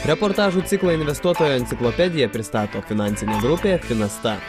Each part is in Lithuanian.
Reportažų ciklą Investuotojo enciklopedija pristato finansinė grupė Finasta.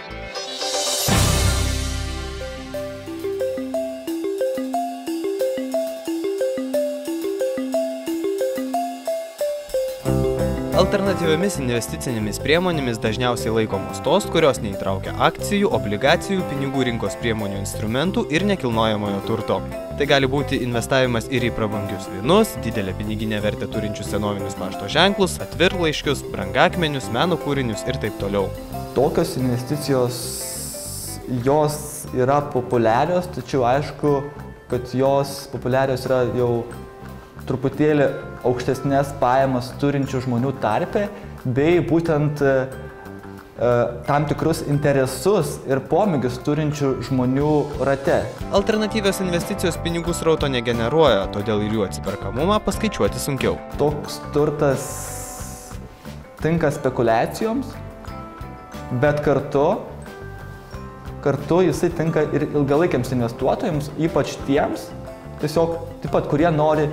Alternatyviomis investicinėmis priemonėmis dažniausiai laikomos tos, kurios neįtraukia akcijų, obligacijų, pinigų rinkos priemonių instrumentų ir nekilnojamojo turto. Tai gali būti investavimas ir į prabangius vynus, didelę piniginę vertę turinčius senovinius pašto ženklus, atvirlaiškius, brangakmenius, meno kūrinius ir taip toliau. Tokios investicijos, jos yra populiarios, tačiau aišku, kad jos populiarios yra jau truputėlį aukštesnės pajamas turinčių žmonių tarpe, bei būtent tam tikrus interesus ir pomėgius turinčių žmonių rate. Alternatyvios investicijos pinigų srauto negeneruoja, todėl ir jų atsiperkamumą paskaičiuoti sunkiau. Toks turtas tinka spekulacijoms, bet kartu jisai tinka ir ilgalaikiams investuotojams, ypač tiems, taip pat, kurie nori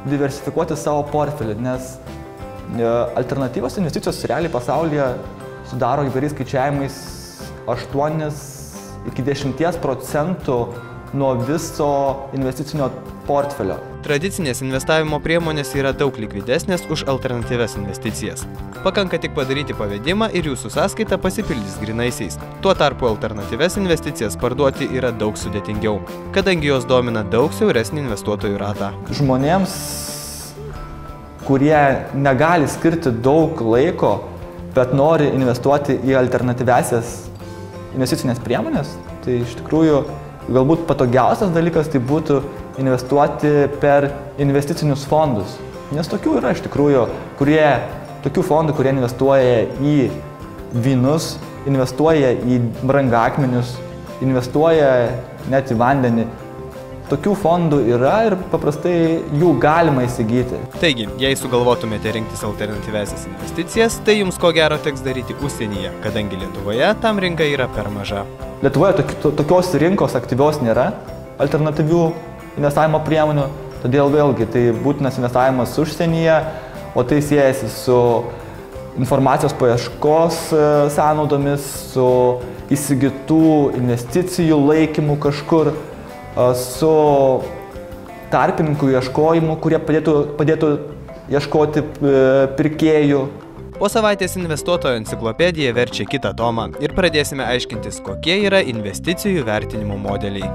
diversifikuoti savo portfelį, nes alternatyvios investicijos realiai pasaulyje sudaro įvairiais skaičiavimais 8–10% nuo viso investicinio portfelio. Tradicinės investavimo priemonės yra daug likvidesnės už alternatyvias investicijas. Pakanka tik padaryti pavedimą ir jūsų sąskaita pasipildys grynaisiais. Tuo tarpu alternatyvias investicijas parduoti yra daug sudėtingiau, kadangi jos domina daug siauresnį investuotojų ratą. Žmonėms, kurie negali skirti daug laiko, bet nori investuoti į alternatyviasias investicinės priemonės, tai iš tikrųjų galbūt patogiausias dalykas tai būtų investuoti per investicinius fondus. Nes tokių yra iš tikrųjų, tokių fondų, kurie investuoja į vynus, investuoja į brangakmenius, investuoja net į vandenį. Tokių fondų yra ir paprastai jų galima įsigyti. Taigi, jei sugalvotumėte rinktis alternatyviasias investicijas, tai jums ko gero teks daryti užsienyje, kadangi Lietuvoje tam rinka yra per maža. Lietuvoje tokios rinkos aktyvios nėra alternatyvių investavimo priemonių, todėl vėlgi tai būtinas investavimas užsienyje, o tai siejasi su informacijos paieškos sąnaudomis, su įsigytų investicijų laikymu kažkur, su tarpininkų ieškojimu, kurie padėtų ieškoti pirkėjų. Po savaitės Investuotojo enciklopedija verčia kitą tomą ir pradėsime aiškintis, kokie yra investicijų vertinimo modeliai.